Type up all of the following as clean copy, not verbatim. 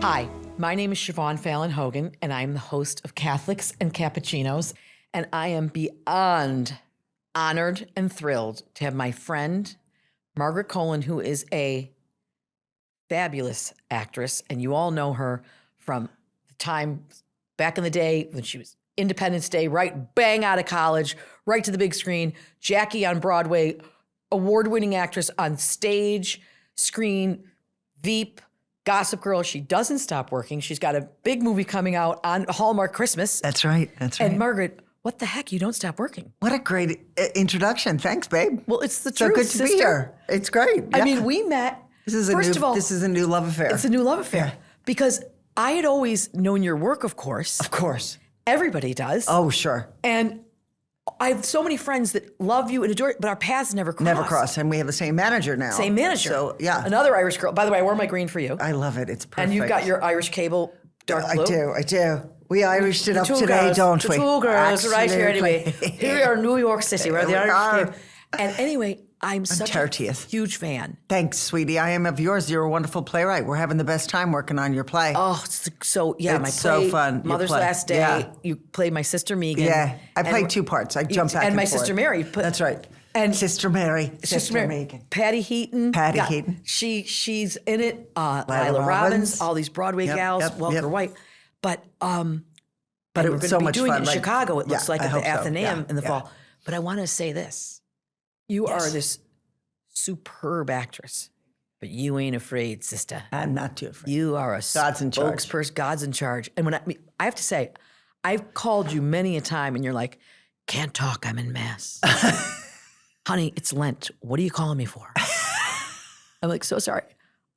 Hi, my name is Siobhan Fallon Hogan, and I'm the host of Catholics and Cappuccinos, and I am beyond honored and thrilled to have my friend, Margaret Colin, who is a fabulous actress, and you all know her from the time back in the day when she was Independence Day, right bang out of college, right to the big screen, Jackie on Broadway, award-winning actress on stage, screen, Veep, Gossip Girl. She doesn't stop working. She's got a big movie coming out on Hallmark Christmas. That's right. That's right. And Margaret, what the heck? You don't stop working. What a great introduction. Thanks, babe. Well, it's the so truth, good to be here. It's great. I mean, we met. This is a new love affair. It's a new love affair because I had always known your work, of course. Of course. Everybody does. Oh, sure. And I have so many friends that love you and adore you, but our paths never cross. Never cross. And we have the same manager now. Same manager. So, yeah. Another Irish girl. By the way, I wore my green for you. I love it. It's perfect. And you've got your Irish cable dark blue. I do. We Irished it up today, girls, don't the we? Two girls, right here anyway. Absolutely. Here we are in New York City. We're the We Irish are. cable. And anyway, I'm such a huge fan. Thanks, sweetie. I am of yours. You're a wonderful playwright. We're having the best time working on your play. Oh, so yeah, It's my so play, fun. Your Mother's play. Last Day. Yeah. You played my sister Megan. Yeah. I played two parts. I jump back and my forth. sister Mary. That's right. And Sister Mary. Sister Mary. Megan. Patty Heaton. Patty Heaton. She's in it. Lila Lila Robbins. All these Broadway gals. Walker White. But it we're was going so to be much doing fun. it in Chicago. It looks like I at the hope so. Athenaeum in the Yeah. fall. But I want to say this: you are this superb actress, but you ain't afraid, sister. I'm not too afraid. You are a God's in charge. spokesperson. God's in charge. And when I have to say, I've called you many a time, and you're like, "Can't talk. I'm in mass." Honey, it's Lent. What are you calling me for? I'm like, so sorry.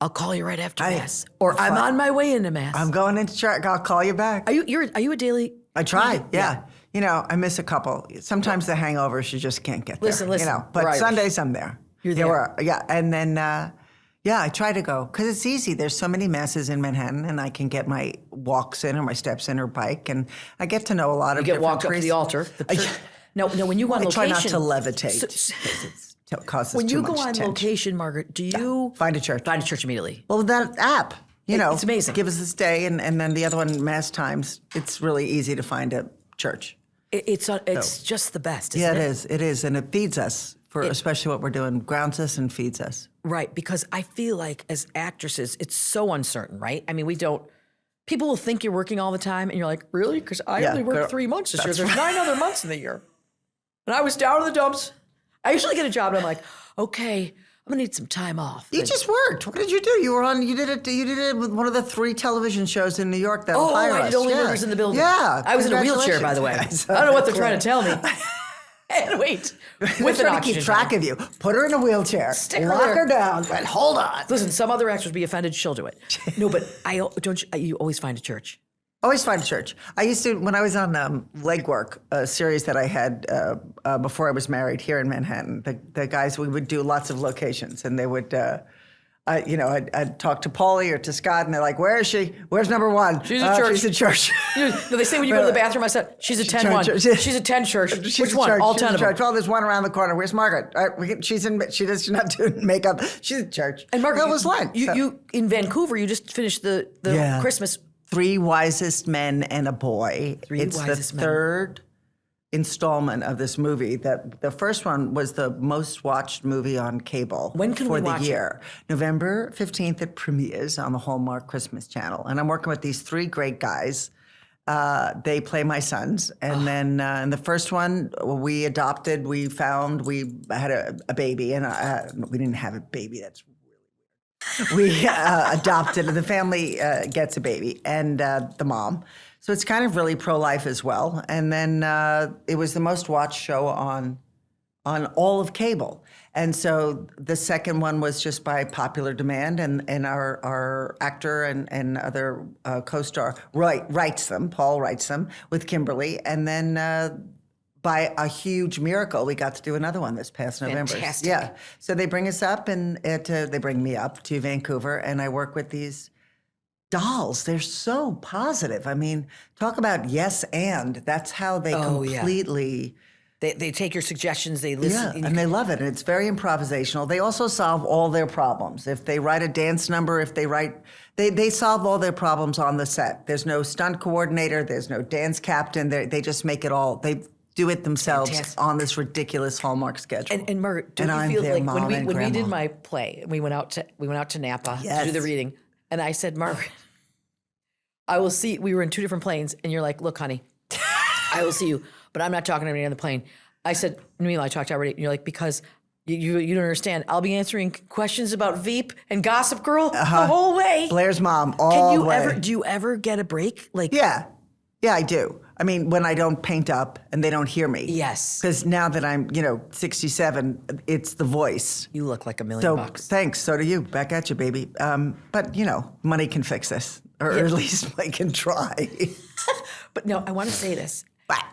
I'll call you right after mass, or I'm on my way into mass. I'm going into church. I'll call you back. Are you a daily? I try, yeah. You know, I miss a couple. Sometimes the hangovers, you just can't get there. Listen. You know, but we're Irish. Sundays I'm there. You're there. And then, I try to go because it's easy. There's so many masses in Manhattan, and I can get my walks in or my steps in or bike, and I get to know a lot of You get different walked up to priests. the altar. No, when you go on I location. try not to levitate. It causes When too you much go on tension. location, Margaret, do you Find a church. Find a church immediately. Well, that app, It's amazing. Give us this day, and then the other one, Mass Times. It's really easy to find a church. It's just the best, isn't it? It is, and it feeds us for especially what we're doing, grounds us and feeds us. Right, because I feel like as actresses, it's so uncertain, right? I mean, people will think you're working all the time, and you're like, really? Because I only worked 3 months this year. There's 9 other months in the year. And I was down in the dumps. I usually get a job, and I'm like, okay, I'm gonna need some time off. You just worked. What did you do? You did it with one of the 3 television shows in New York that I did Only Murders in the Building. Yeah. I was in a wheelchair, by the way. I don't know what they're trying to tell me. And wait, We're trying to keep track of you. Put her in a wheelchair. Lock her down. But hold on. Listen, some other actors would be offended. She'll do it. No, but you always find a church. Always find a church. I used to, when I was on Legwork, a series that I had before I was married here in Manhattan, the guys, we would do lots of locations, and they would, I'd talk to Paulie or to Scott, and they're like, where is she? Where's number 1? She's at church. She's at church. No, they say when you go to the bathroom, I said, she's a 10-1. She's a 10 church. Which one? Church. All She's 10 of them. Well, there's one around the corner. Where's Margaret? She's not doing makeup. She's at church. And Margaret, that was Lent. You in Vancouver, you just finished the Christmas. 3 Wisest Men and a Boy. It's the third installment of this movie. That the first one was the most watched movie on cable. When can we watch the year? November 15th it premieres on the Hallmark Christmas Channel. And I'm working with these 3 great guys. They play my sons. And then in the first one, we had a baby. And we didn't have a baby. That's we adopted, the family gets a baby, and the mom. So it's kind of really pro-life as well. And then it was the most watched show on all of cable. And so the second one was just by popular demand, and our actor and other co-star writes them, Paul writes them with Kimberly, and then by a huge miracle, we got to do another one this past November. Fantastic. Yeah. So they bring us up, and they bring me up to Vancouver, and I work with these dolls. They're so positive. I mean, talk about yes and. That's how they completely They take your suggestions, they listen. Yeah, and they love it. And it's very improvisational. They also solve all their problems. If they write a dance number, they solve all their problems on the set. There's no stunt coordinator. There's no dance captain. They just make it all. They do it themselves Fantastic. on this ridiculous Hallmark schedule. And Margaret, don't And you I'm feel their like mom and when we did grandma. my play, and we went out to Napa to Yes. do the reading, and I said, Margaret, I will see. We were in two different planes, and you're like, look, honey, I will see you, but I'm not talking to anybody on the plane. I said, meanwhile, I talked already. And you're like, because you don't understand. I'll be answering questions about Veep and Gossip Girl the whole way. Blair's mom, all the way. Do you ever get a break? Like, Yeah, I do. I mean, when I don't paint up and they don't hear me. Yes. Because now that I'm, 67, it's the voice. you look like $1 million So bucks. thanks. So do you. Back at you, baby. But, money can fix this. Or at least I can try. But no, I want to say this. But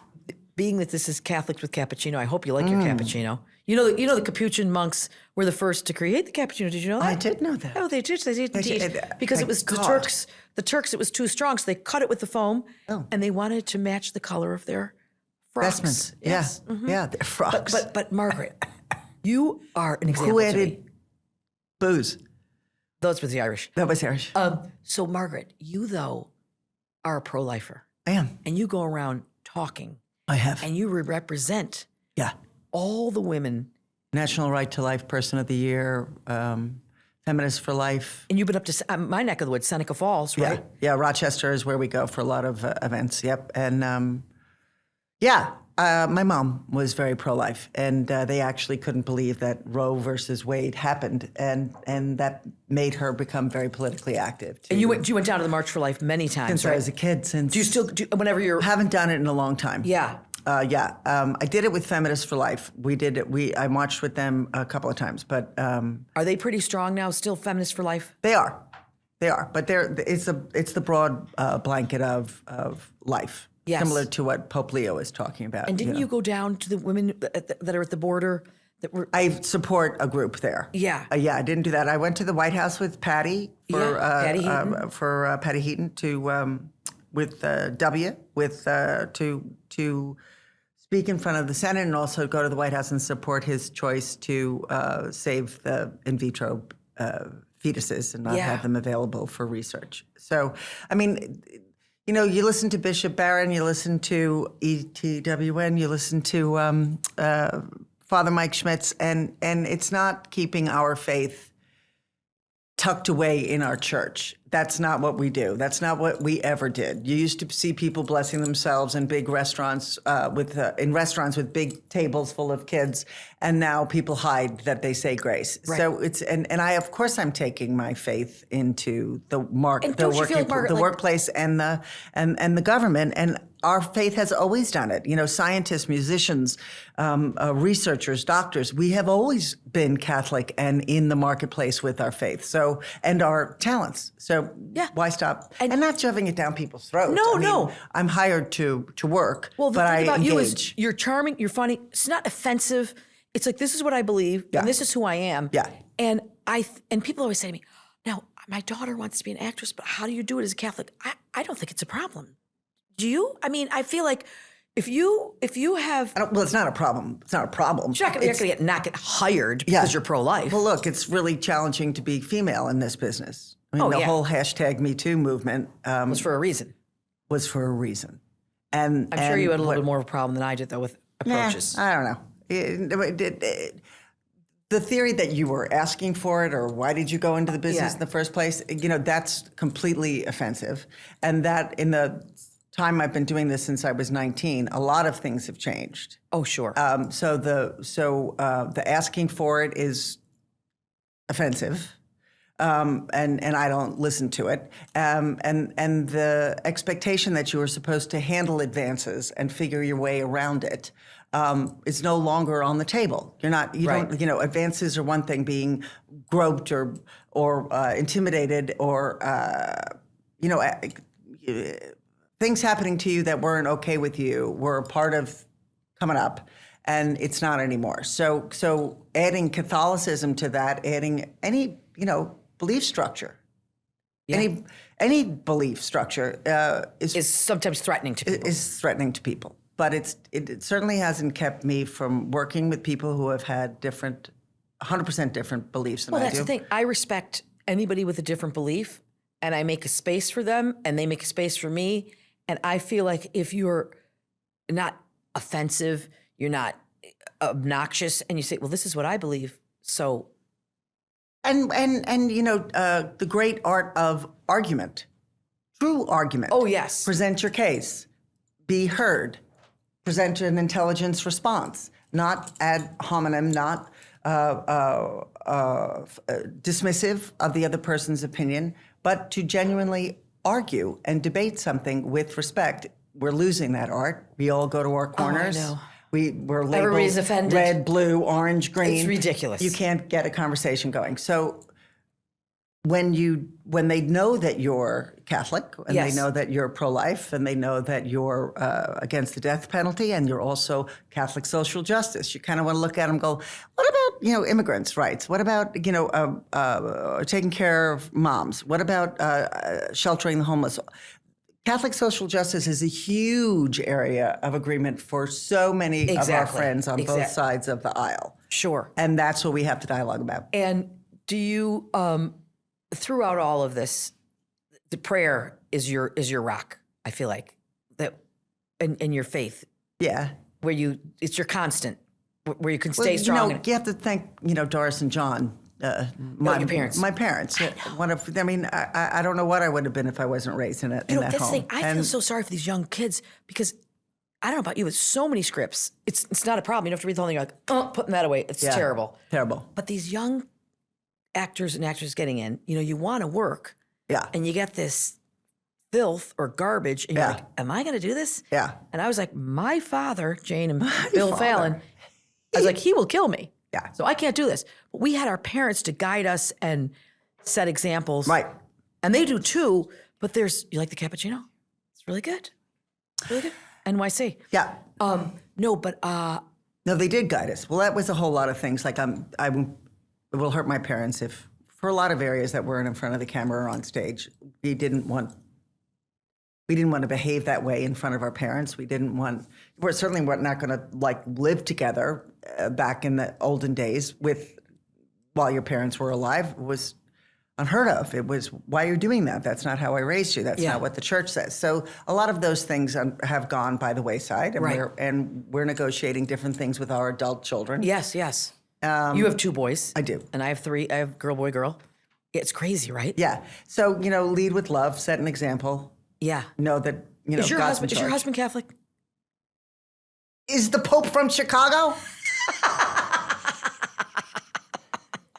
Being that this is Catholics with cappuccino, I hope you like your cappuccino. You know the Capuchin monks were the first to create the cappuccino. Did you know that? I did know that. Oh, they did. They did indeed. did. Because it Thank was the God. Turks. The Turks, it was too strong, so they cut it with the foam, and they wanted to match the color of their frocks. Vestments. Yes. Yeah, they're frogs. But Margaret, you are an example Who to me. added booze? Those were the Irish. That was Irish. So Margaret, you though are a pro-lifer, I am. and you go around talking, I have. and you represent Yeah. all the women. National Right to Life Person of the Year, Feminist for Life. And you've been up to my neck of the woods, Seneca Falls, right? Yeah, Rochester is where we go for a lot of events. Yep. And my mom was very pro-life, and they actually couldn't believe that Roe versus Wade happened, and that made her become very politically active. And you went down to the March for Life many times, since right? I was a kid. Since Do you still whenever you're? haven't done it in a long time. Yeah. I did it with Feminists for Life. We did it. I marched with them a couple of times, but Are they pretty strong now? Still Feminists for Life? they are. But it's the broad blanket of life. Yes. Similar to what Pope Leo is talking about. And didn't you go down to the women that are at the border that were? I support a group there. Yeah. I didn't do that. I went to the White House with Patty for Patty Heaton. Patty Heaton to speak in front of the Senate and also go to the White House and support his choice to save the in vitro fetuses and not Yeah. have them available for research. So, I mean, you listen to Bishop Barron, you listen to EWTN, you listen to Father Mike Schmitz, and it's not keeping our faith tucked away in our church. That's not what we do. That's not what we ever did. You used to see people blessing themselves in big restaurants in restaurants with big tables full of kids, and now people hide that they say grace. Right. So it's and I of course I'm taking my faith into the And don't you feel like, Margaret, like- workplace and the government, and our faith has always done it. Scientists, musicians, researchers, doctors, we have always been Catholic and in the marketplace with our faith. So, and our talents. So Yeah. why stop? And not shoving it down people's throats. No, I mean, no. I'm hired to work, Well, the but thing I about engage. you is you're charming, you're funny. It's not offensive. It's like, this is what I believe, Yeah. and this is who I am. Yeah. And people always say to me, now, my daughter wants to be an actress, but how do you do it as a Catholic? I don't think it's a problem. Do you? I mean, I feel like if you have, Well, it's not a problem. It's not a problem. you're not going to not get hired because you're pro-life. Well, look, it's really challenging to be female in this business. I mean, Oh, the yeah. whole hashtag Me Too movement It's for a reason. was for a reason. And I'm sure you had a what- little bit more of a problem than I did, though, with approaches. I don't know. The theory that you were asking for it, or why did you go into the business Yeah. in the first place, that's completely offensive. And that in the time I've been doing this since I was 19, a lot of things have changed. Oh, sure. So the asking for it is offensive. And I don't listen to it. And the expectation that you are supposed to handle advances and figure your way around it is no longer on the table. Right. Advances are one thing, being groped or intimidated or, things happening to you that weren't okay with you were a part of coming up. And it's not anymore. So adding Catholicism to that, adding any, belief structure, any belief structure is sometimes threatening to people. is threatening to people. but it certainly hasn't kept me from working with people who have had 100% different beliefs than I do. Well, that's the thing. I respect anybody with a different belief, and I make a space for them, and they make a space for me. And I feel like if you're not offensive, you're not obnoxious, and you say, well, this is what I believe, so. And the great art of argument, true argument. Oh, yes. Present your case, be heard, present an intelligence response, not ad hominem, not dismissive of the other person's opinion, but to genuinely argue and debate something with respect. We're losing that art. We all go to our corners. I know. We're Everybody's labeled offended. red, blue, orange, green. It's ridiculous. You can't get a conversation going. So when they know that you're Catholic, and Yes. they know that you're pro-life, and they know that you're against the death penalty, and you're also Catholic social justice, you kind of want to look at them and go, what about immigrants' rights? What about taking care of moms? What about sheltering the homeless? Catholic social justice is a huge area of agreement for so many of our friends on both sides of the aisle. Sure. And that's what we have to dialogue about. And do you, throughout all of this, the prayer is your rock, I feel like, that, and your faith, Yeah. where it's your constant, where you can stay strong. You have to thank, Doris and John. Your parents. My parents. I don't know what I would have been if I wasn't raised in that That's the home. thing. I feel so sorry for these young kids because I don't know about you, but so many scripts. It's not a problem. You don't have to read the whole thing. You're like, oh, putting that away. It's terrible. Terrible. But these young actors and actresses getting in, you want to work. Yeah. And you get this filth or garbage, and you're like, am I going to do this? Yeah. And I was like, my father, Jane and Bill Fallon, I was like, he will kill me. Yeah. So I can't do this. But we had our parents to guide us and set examples. Right. And they do too, but you like the cappuccino? It's really good. It's really good. NYC. Yeah. No, they did guide us. Well, that was a whole lot of things. Like it will hurt my parents if, for a lot of areas that weren't in front of the camera or on stage, we didn't want to behave that way in front of our parents. We're certainly not going to live together back in the olden days while your parents were alive. It was unheard of. It was, why you're doing that? That's not how I raised you. That's not what the church says. So a lot of those things have gone by the wayside, and we're negotiating different things with our adult children. Yes. You have 2 boys. I do. And I have 3. I have girl, boy, girl. It's crazy, right? Yeah. So, lead with love, set an example. Yeah. Know that, Is your God's husband Catholic? Is the Pope from Chicago?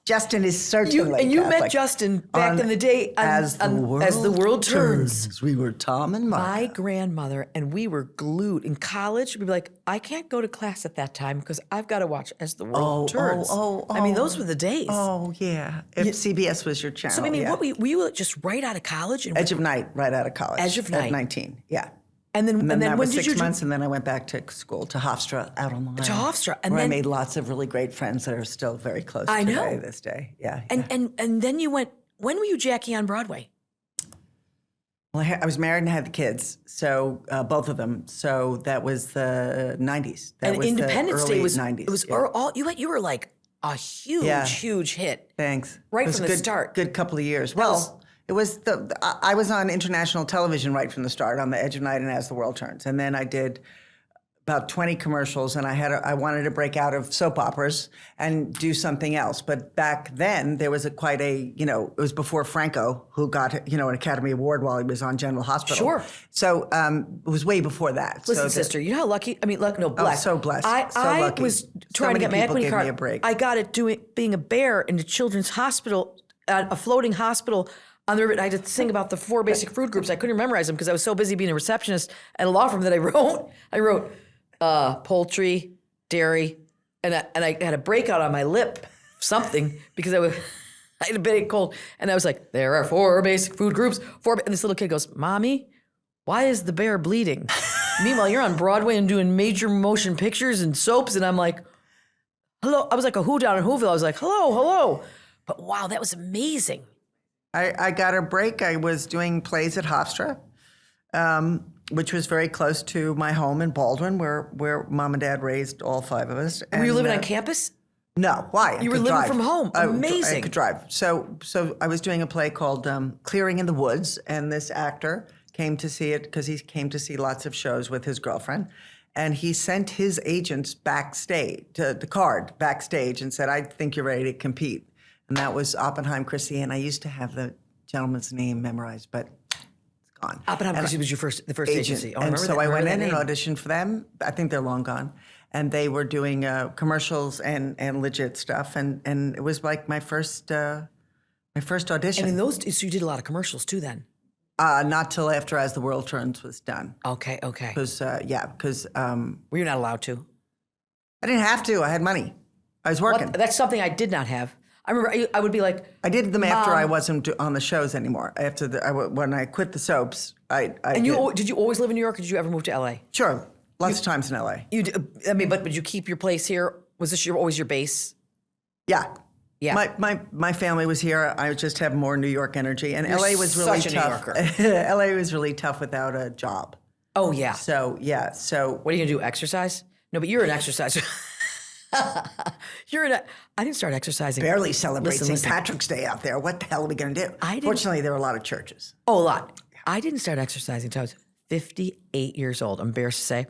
Justin is certainly And you Catholic. met Justin back in the day As the World Turns. We were Tom and Mark. My grandmother and we were glued. In college, we'd be like, I can't go to class at that time because I've got to watch As the World Turns. I mean, those were the days. Oh, yeah. If CBS was your channel. So, I mean, what were you just right out of college? And Edge of Night, right out of college. Edge of Night. At 19, yeah. And then that when was did 6 you months, and then I went back to school, to Hofstra, out on the line. to Hofstra? And where then I made lots of really great friends that are still very close I today, know. this day. Yeah. And then you went. When were you Jackie on Broadway? Well, I was married and had the kids, so both of them. So that was the 90s. That And was Independence the Day early was 90s. it was all you were like a huge hit. Thanks. Right It was from a the good, start. Good couple of years. It was I was on international television right from the start, on the Edge of Night and As the World Turns, and then I did about 20 commercials, and I wanted to break out of soap operas and do something else. But back then there was it was before Franco, who got an Academy Award while he was on General Hospital. Sure. So it was way before that. Listen, sister, you know how lucky? I mean, blessed. So blessed. I lucky. was So trying to many get my people equity gave card. me a break. I got it being a bear in a children's hospital, a floating hospital on the river. And I had to sing about the 4 basic food groups. I couldn't memorize them because I was so busy being a receptionist at a law firm that I wrote poultry, dairy, and I had a breakout on my lip, something, because I had a big cold. And I was like, there are 4 basic food groups. And this little kid goes, Mommy, why is the bear bleeding? Meanwhile, you're on Broadway and doing major motion pictures and soaps. And I'm like, hello. I was like a who down in Whoville. I was like, hello. But wow, that was amazing. I got a break. I was doing plays at Hofstra. which was very close to my home in Baldwin, where Mom and Dad raised all 5 of us. Were you living on campus? No, why? You were living from home. Amazing. I could drive. So I was doing a play called Clearing in the Woods, and this actor came to see it because he came to see lots of shows with his girlfriend. And he sent his agents backstage, the card backstage, and said, I think you're ready to compete. And that was Oppenheim Christie. And I used to have the gentleman's name memorized, but it's gone. Oppenheim Christie was the first agency. Oh, and so I went in and auditioned for them. I think they're long gone. And they were doing commercials and legit stuff. And it was like my first audition. And in those, so you did a lot of commercials too then? Not till after As the World Turns was done. Okay. Because were you not allowed to? I didn't have to. I had money. I was working. Well, that's something I did not have. I remember I would be like, I did them after I wasn't on the shows anymore. When I quit the soaps, did you always live in New York, or did you ever move to LA? Sure, lots of times in LA. But did you keep your place here? Was this always your base? Yeah. Yeah. My family was here. I just have more New York energy, and LA was really such a tough. New Yorker. LA was really tough without a job. Oh yeah. So what are you gonna do? Exercise? No, but you're an exerciser. I didn't start exercising. Barely celebrate St. Patrick's Day out there. What the hell are we going to do? Fortunately, there were a lot of churches. Oh, a lot. I didn't start exercising until I was 58 years old. I'm embarrassed to say.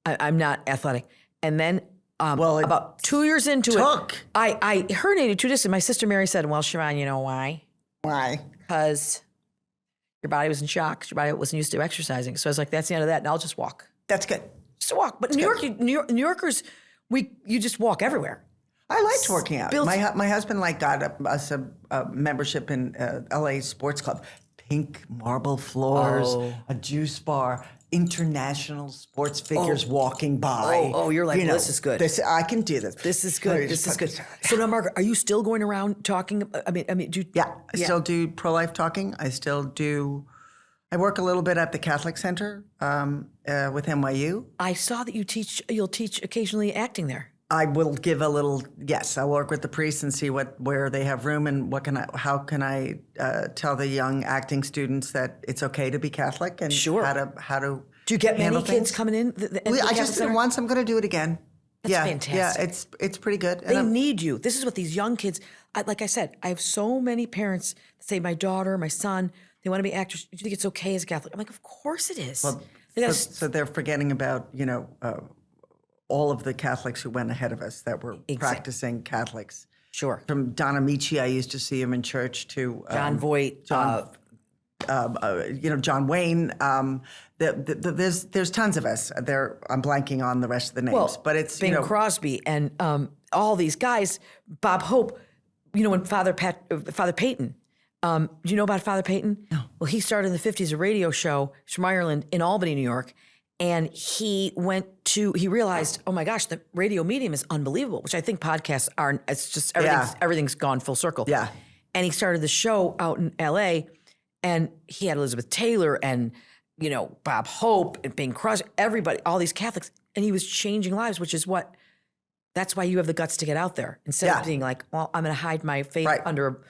I'm not athletic. And then about 2 years into it, I herniated 2 discs. And my sister Mary said, well, Siobhan, you know why? Why? Because your body was in shock. Your body wasn't used to exercising. So I was like, that's the end of that. And I'll just walk. That's good. Just walk. But New Yorkers, you just walk everywhere. I liked working out. My husband got us a membership in LA Sports Club. Pink marble floors, a juice bar, international sports figures walking by. Oh, you're like, this is good. I can do this. This is good. This is good. So now, Margaret, are you still going around talking? I mean, do you? Yeah, I still do pro-life talking. I work a little bit at the Catholic Center with NYU. I saw that you'll teach occasionally acting there. I will give a little, yes, I'll work with the priests and see where they have room and how can I tell the young acting students that it's okay to be Catholic and how to do you get many kids coming in? I just did it once. I'm going to do it again. That's fantastic. Yeah, it's pretty good. They need you. This is what these young kids, like I said, I have so many parents that say, my daughter, my son, they want to be actors. Do you think it's okay as a Catholic? I'm like, of course it is. Well, so they're forgetting about, all of the Catholics who went ahead of us that were practicing Catholics. Sure. From Don Amici, I used to see him in church, to John Voight, John Wayne. There's tons of us. I'm blanking on the rest of the names, but it's Bing Crosby and all these guys. Bob Hope. When Father Peyton. Do you know about Father Peyton? No. Well, he started in the 50s a radio show. He's from Ireland in Albany, New York. And he realized, oh my gosh, the radio medium is unbelievable, which I think podcasts are. It's just everything's gone full circle. Yeah. And he started the show out in LA, and he had Elizabeth Taylor and, Bob Hope and Bing Crosby, everybody, all these Catholics. And he was changing lives, that's why you have the guts to get out there instead of being like, well, I'm going to hide my faith under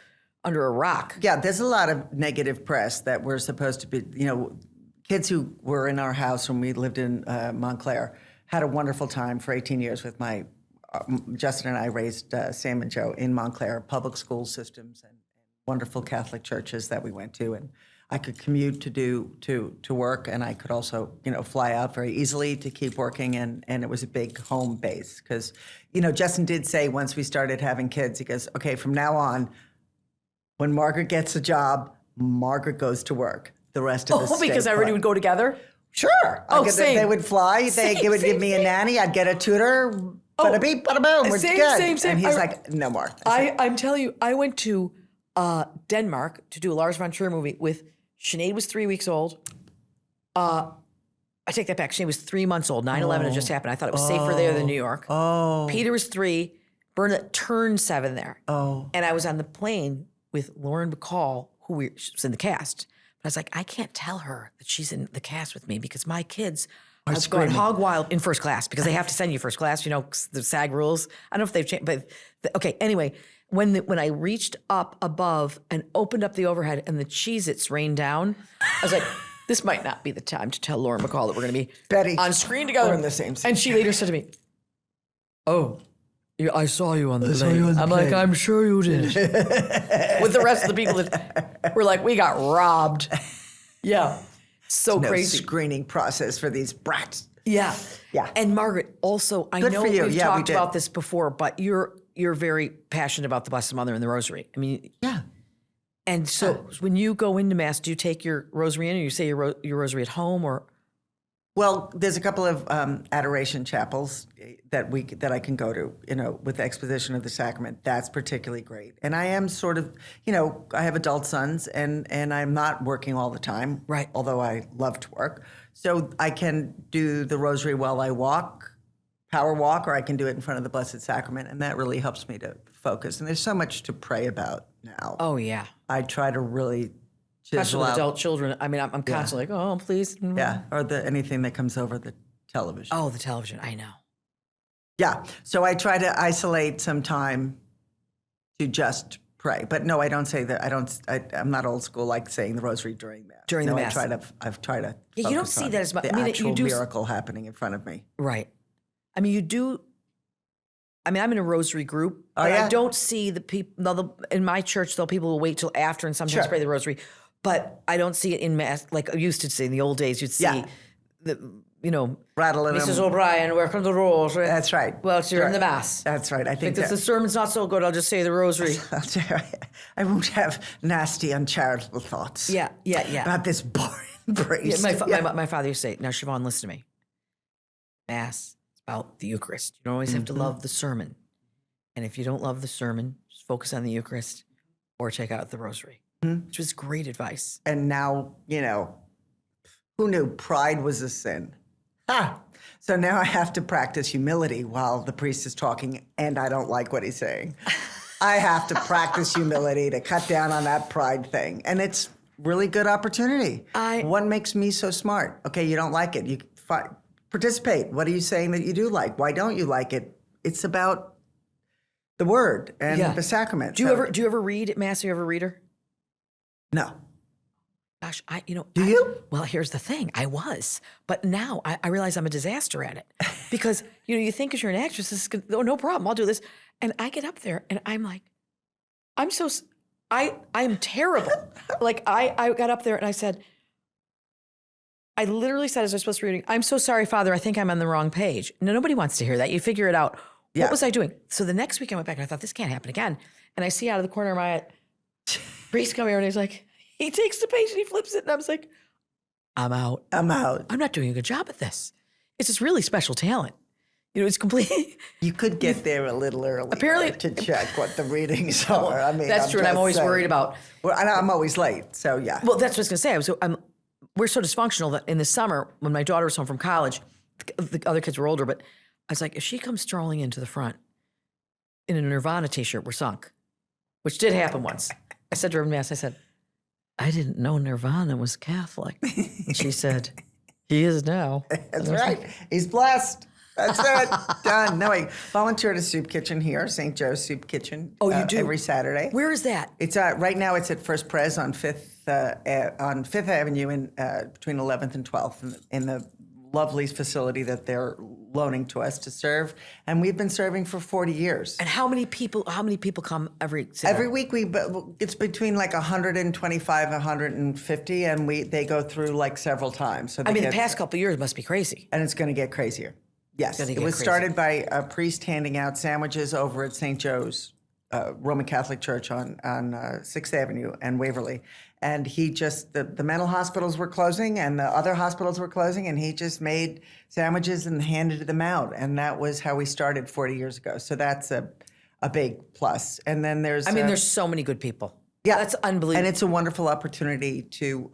a rock. Yeah, there's a lot of negative press that we're supposed to be, kids who were in our house when we lived in Montclair had a wonderful time for 18 years with Justin and I raised Sam and Joe in Montclair, public school systems and wonderful Catholic churches that we went to. And I could commute to work, and I could also, fly out very easily to keep working. And it was a big home base because, Justin did say once we started having kids, he goes, okay, from now on, when Margaret gets a job, Margaret goes to work. The rest of us because everybody would go together? Sure. Same. They would fly. They would give me a nanny. I'd get a tutor. Bada beep, bada boom. We're good. Same. And he's like, no more. I'm telling you, I went to Denmark to do a Lars von Trier movie with Sinead was 3 weeks old. I take that back. Sinead was 3 months old. 9/11 had just happened. I thought it was safer there than New York. Peter was 3. Bernadette turned 7 there. And I was on the plane with Lauren Bacall, who was in the cast. But I was like, I can't tell her that she's in the cast with me because my kids are going hog wild in first class because they have to send you first class, 'cause the SAG rules. I don't know if they've changed, but okay. Anyway, when I reached up above and opened up the overhead and the Cheez-Its rained down, I was like, this might not be the time to tell Lauren McCall that we're going to be Betty, on screen together. we're in the same scene. And she later said to me, "Oh, I saw you on the saw plane." you on the I'm like, plane. "I'm sure you did." With the rest of the people that were like, "We got robbed." Yeah, so No crazy. screening process for these brats. Yeah. Yeah. And Margaret, also, I Good know for you. we've Yeah, we talked did. about this before, but you're very passionate about the Blessed Mother and the Rosary. I mean, Yeah. and so when you go into Mass, do you take your Rosary in, or you say your Rosary at home, or? Well, there's a couple of adoration chapels that I can go to, with the exposition of the sacrament. That's particularly great. And I am sort of, I have adult sons, and I'm not working all the time. Right. Although I love to work. So I can do the rosary while I walk, power walk, or I can do it in front of the Blessed Sacrament. And that really helps me to focus. And there's so much to pray about now. Oh, yeah. I try to really Especially chisel with out. adult children. I mean, I'm constantly like, "Oh, please." Yeah. Or anything that comes over the television. Oh, the television. I know. Yeah. So I try to isolate some time to just pray. But no, I don't say that. I'm not old school like saying the rosary during Mass. During the Mass. I've tried to Yeah, you don't focus see on that as much. the I mean, you actual do miracle happening in front of me. Right. I mean, you do. I mean, I'm in a rosary group, Oh, but yeah? I don't see the people. In my church, though, people will wait till after and sometimes Sure. pray the rosary. But I don't see it in Mass like I used to see in the old days. You'd see, Yeah. Rattling Mrs. them. O'Brien working the rosary. That's right. Well, you're in Right. the Mass. That's right. I think If the sermon's not so good, I'll just say the rosary. I won't have nasty, uncharitable thoughts. Yeah. About this boring Yeah, priest. my father used to say, "Now, Siobhan, listen to me. Mass is about the Eucharist. You don't always have to love the sermon. And if you don't love the sermon, just focus on the Eucharist or check out the rosary," which was great advice. And now, who knew pride was a sin? Ha! So now I have to practice humility while the priest is talking and I don't like what he's saying. I have to practice humility to cut down on that pride thing. And it's really good opportunity. What makes me so smart? Okay, you don't like it. You participate. What are you saying that you do like? Why don't you like it? It's about the word and the sacrament. Do you ever read at Mass? Are you ever a reader? No. Gosh, Do you? Well, here's the thing. I was, but now I realize I'm a disaster at it because you think as you're an actress, this is good, no problem. I'll do this, and I get up there and I'm like, I'm terrible. Like I got up there and I literally said as I was supposed to be reading, "I'm so sorry, Father. I think I'm on the wrong page." No, nobody wants to hear that. You figure it out. Yeah. What was I doing? So the next week I went back and I thought, this can't happen again. And I see out of the corner of my eye, priest come here and he's like, he takes the page and he flips it. And I was like, I'm out. I'm not doing a good job at this. It's this really special talent. It's completely. You could get there a little early. Apparently- to check what the readings are. I mean, That's true. And I'm just always saying. worried about. Well, and I'm always late, so yeah. Well, that's what I was going to say. We're so dysfunctional that in the summer, when my daughter was home from college, the other kids were older, but I was like, if she comes strolling into the front in a Nirvana t-shirt, we're sunk, which did happen once. I said to her in Mass, I said, "I didn't know Nirvana was Catholic." And she said, "He is now." That's right. He's blessed. That's it. Done. No, I volunteer at a soup kitchen here, St. Joe's Soup Kitchen. Oh, you do? Every Saturday. Where is that? It's right now. It's at First Pres on Fifth Avenue in between 11th and 12th in the lovely facility that they're loaning to us to serve, and we've been serving for 40 years. And how many people come every Saturday? Every week it's between like 125, 150, and they go through like several times. So I mean, the past couple of years must be crazy. and it's going to get crazier. Yes, gonna it get was crazy. started by a priest handing out sandwiches over at St. Joe's Roman Catholic Church on 6th Avenue and Waverly. And he just, the mental hospitals were closing and the other hospitals were closing, and he just made sandwiches and handed them out. And that was how we started 40 years ago. So that's a big plus. And then there's... there's so many good people. Yeah. That's unbelievable. And it's a wonderful opportunity to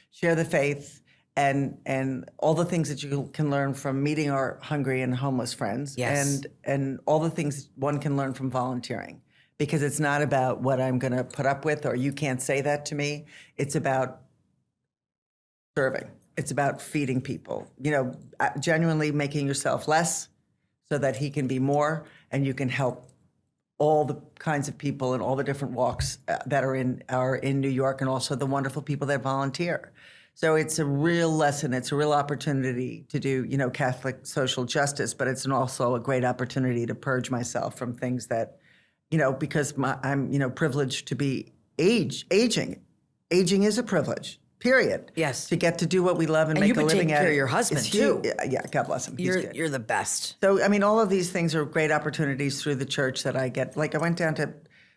share the faith and all the things that you can learn from meeting our hungry and homeless friends. Yes. And all the things one can learn from volunteering. Because it's not about what I'm going to put up with or you can't say that to me. It's about serving. It's about feeding people. Genuinely making yourself less so that he can be more and you can help all the kinds of people and all the different walks that are in New York, and also the wonderful people that volunteer. So it's a real lesson. It's a real opportunity to do, Catholic social justice, but it's also a great opportunity to purge myself from things that, because I'm, privileged to be aging. Aging is a privilege, period. Yes. To get to do what we love and make you've a been living taking at care it of your husband, is too. huge. Yeah, God bless him. He's good. You're the best. So, all of these things are great opportunities through the church that I get. Like I went down to,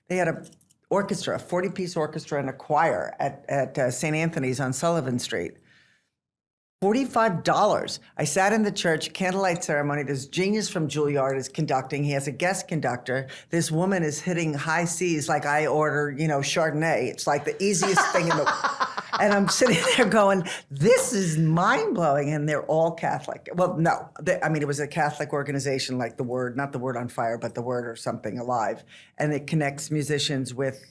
they had a 40-piece orchestra and a choir at St. Anthony's on Sullivan Street. $45. I sat in the church, candlelight ceremony. This genius from Juilliard is conducting. He has a guest conductor. This woman is hitting high C's like I order, Chardonnay. It's like the easiest thing in the And I'm sitting there going, this is mind-blowing. And they're all Catholic. Well, no. It was a Catholic organization like the Word, not the Word on Fire, but the Word or something alive. And it connects musicians with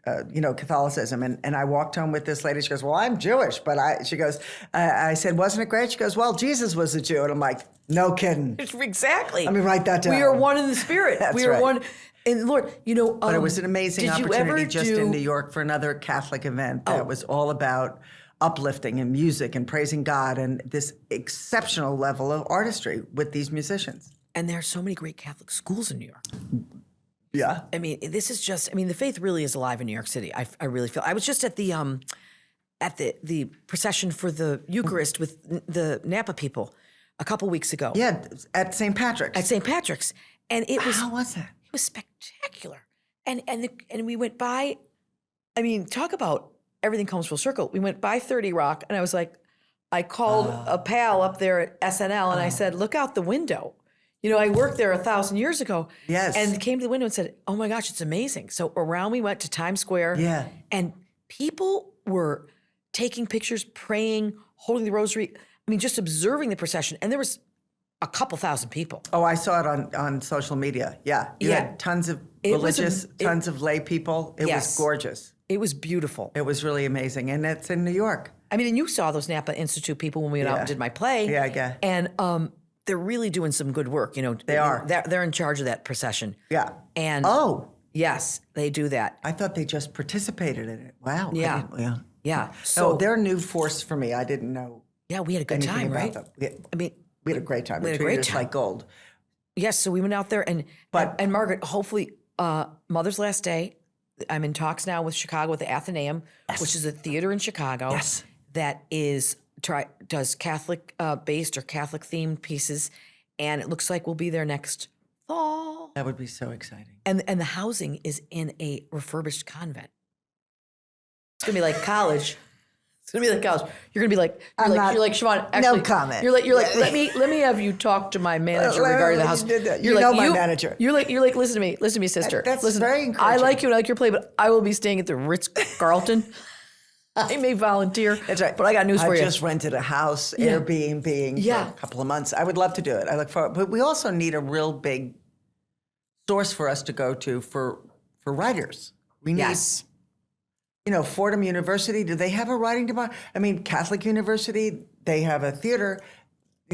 Catholicism. And I walked home with this lady. She goes, well, I'm Jewish. But she goes, I said, wasn't it great? She goes, well, Jesus was a Jew. And I'm like, no kidding. Exactly. Let me write that down. We are one in the spirit. That's we are right. one. And Lord, but it was an amazing opportunity just do... in New York for another Catholic event that was all about uplifting and music and praising God and this exceptional level of artistry with these musicians. And there are so many great Catholic schools in New York. Yeah. This is just, the faith really is alive in New York City. I really feel. I was just at the procession for the Eucharist with the Napa people a couple weeks ago. Yeah, at St. Patrick's. At St. Patrick's. And it was... How was that? It was spectacular. And we went by, talk about everything comes full circle. We went by 30 Rock, and I was like, I called a pal up there at SNL, and I said, look out the window. I worked there 1,000 years ago. Yes. And came to the window and said, oh my gosh, it's amazing. So around we went to Times Square. Yeah. And people were taking pictures, praying, holding the rosary. Just observing the procession. And there was a couple thousand people. Oh, I saw it on social media. Yeah. You had tons of religious, tons of lay people. It was gorgeous. It was beautiful. It was really amazing. And it's in New York. And you saw those Napa Institute people when we went out and did my play. Yeah. And they're really doing some good work. They are. They're in charge of that procession. Yeah. And yes, they do that. I thought they just participated in it. Wow. Yeah. Yeah. So they're a new force for me. I didn't know. Yeah, we had a good time, right? Them. We had a great time. We had a great time. Like gold. Yes, so we went out there and Margaret, hopefully, Mother's Last Day, I'm in talks now with Chicago with the Athenaeum, which is a theater in Chicago that does Catholic based or Catholic themed pieces, and it looks like we'll be there next fall. That would be so exciting. And the housing is in a refurbished convent. It's gonna be like college. It's gonna be like college. You're gonna be like, you're like Siobhan. Actually, no comment. You're like, let me have you talk to my manager regarding the house. You're like, my manager. You're like, listen to me, sister. That's listen, very encouraging. I like you and I like your play, but I will be staying at the Ritz-Carlton. I may volunteer. That's right. But I got news for you. I just rented a house, Airbnb for a couple of months. I would love to do it. I look forward. But we also need a real big source for us to go to for writers. We need. Yes. Fordham University, do they have a writing department? Catholic University, they have a theater,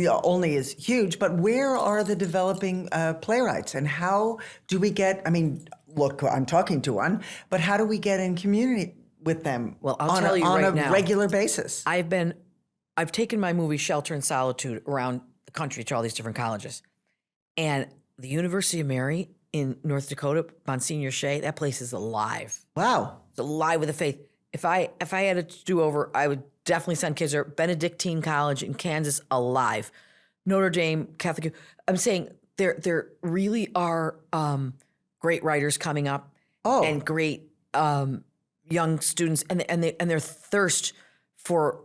only is huge, but where are the developing playwrights? And how do we get, look, I'm talking to one, but how do we get in community with them on a regular basis? I've taken my movie Shelter and Solitude around the country to all these different colleges. And the University of Mary in North Dakota, Monsignor Shea, that place is alive. Wow. It's alive with the faith. If I had a do-over, I would definitely send kids there. Benedictine College in Kansas, alive. Notre Dame Catholic. I'm saying there really are great writers coming up and great young students and their thirst for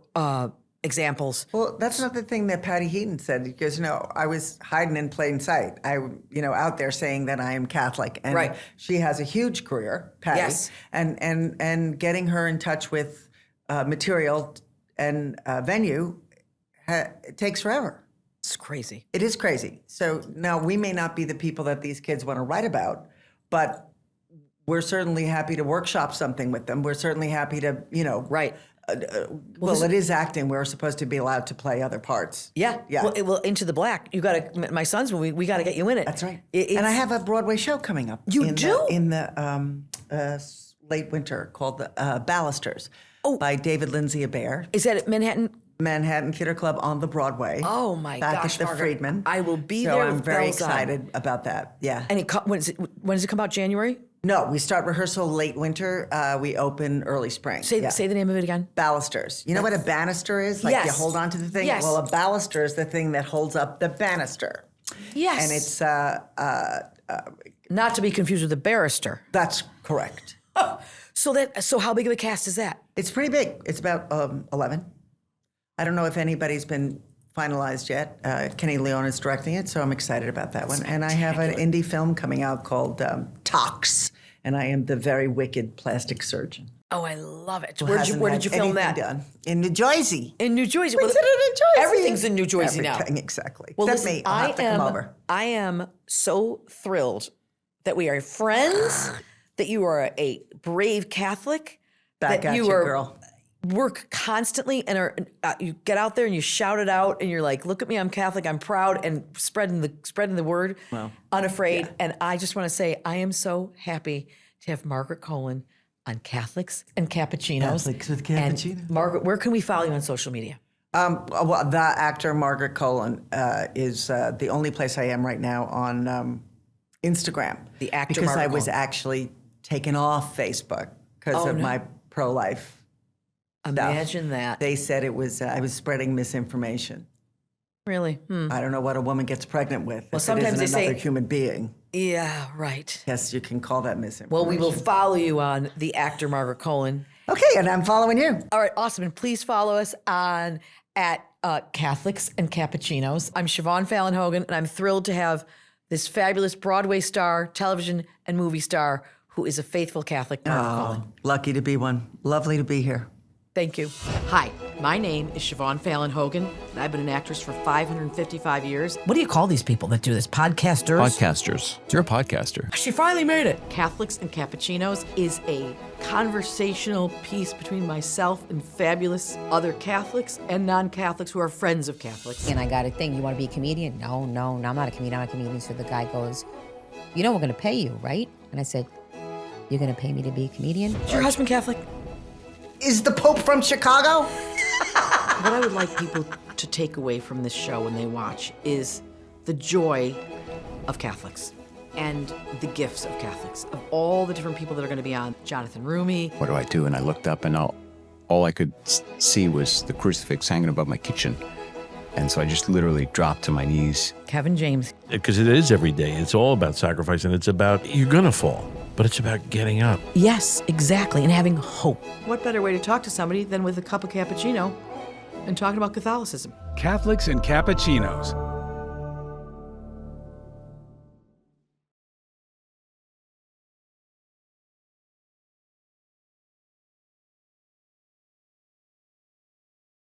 examples. Well, that's another thing that Patty Heaton said. He goes, I was hiding in plain sight. Out there saying that I am Catholic. And she has a huge career, Patty. Yes. And getting her in touch with material and venue, it takes forever. It's crazy. It is crazy. So now we may not be the people that these kids want to write about, but we're certainly happy to workshop something with them. We're certainly happy to, Right. Well, it is acting. We're supposed to be allowed to play other parts. Yeah. Well, Into the Black. You got to. My son's movie. We got to get you in it. That's right. And I have a Broadway show coming up. You do? In the late winter called the Ballasters. by David Lindsay Abair. Is that at Manhattan Theater Club on the Broadway. Oh my back gosh, at the Margaret. Friedman. I will be so there. I'm with very bells on. excited about that. Yeah. And when does it come out? January? No, we start rehearsal late winter. We open early spring. Say the name of it again. Balusters. You know what a banister is? Like you Yes. hold on to the thing? Yes. Well, a baluster is the thing that holds up the banister. Yes. And it's, not to be confused with a barrister. that's correct. So how big of a cast is that? It's pretty big. It's about 11. I don't know if anybody's been finalized yet. Kenny Leon is directing it, so I'm excited about that one. And I have an indie film coming out called Tox, and I am the very wicked plastic surgeon. Oh, I love it. who Where hasn't did had you film anything that? done. In New Jersey. In New Jersey. We did it in New Jersey. Everything's in New Jersey now. Everything, exactly. Well, Except listen, me. I'll have to come over. I am so thrilled that we are friends, that you are a brave Catholic, Back that at you, girl. Work constantly and you get out there and you shout it out and you're like, look at me, I'm Catholic, I'm proud, and spreading the word, unafraid. Yeah. And I just want to say, I am so happy to have Margaret Colin on Catholics and Cappuccinos. Catholics with Cappuccinos. And Margaret, where can we follow you on social media? Well, the actor Margaret Colin is the only place I am right now on Instagram. The actor because Margaret I was Colin. actually taken off Facebook because of my pro-life. Imagine that. They said it was I was spreading misinformation. Really? I don't know what a woman gets pregnant with. Well, if sometimes it isn't they another say- human being. Yeah, right. Yes, you can call that misinformation. Well, we will follow you on the actor Margaret Colin. Okay, and I'm following you. All right, awesome. And please follow us at Catholics and Cappuccinos. I'm Siobhan Fallon Hogan, and I'm thrilled to have this fabulous Broadway star, television and movie star, who is a faithful Catholic, Margaret Colin. Lucky to be one. Lovely to be here. Thank you. Hi, my name is Siobhan Fallon Hogan, and I've been an actress for 555 years. What do you call these people that do this? Podcasters? Podcasters. You're a podcaster. She finally made it. Catholics and Cappuccinos is a conversational piece between myself and fabulous other Catholics and non-Catholics who are friends of Catholics. And I got a thing, you want to be a comedian? No, I'm not a comedian, I'm a comedian. So the guy goes, you know we're going to pay you, right? And I said, you're going to pay me to be a comedian? Is your husband Catholic? Is the Pope from Chicago? What I would like people to take away from this show when they watch is the joy of Catholics and the gifts of Catholics, of all the different people that are going to be on. Jonathan Rumi. What do I do? And I looked up and all I could see was the crucifix hanging above my kitchen. And so I just literally dropped to my knees. Kevin James. Because it is every day. It's all about sacrifice, and it's about, you're going to fall, but it's about getting up. Yes, exactly, and having hope. What better way to talk to somebody than with a cup of cappuccino and talking about Catholicism? Catholics and Cappuccinos,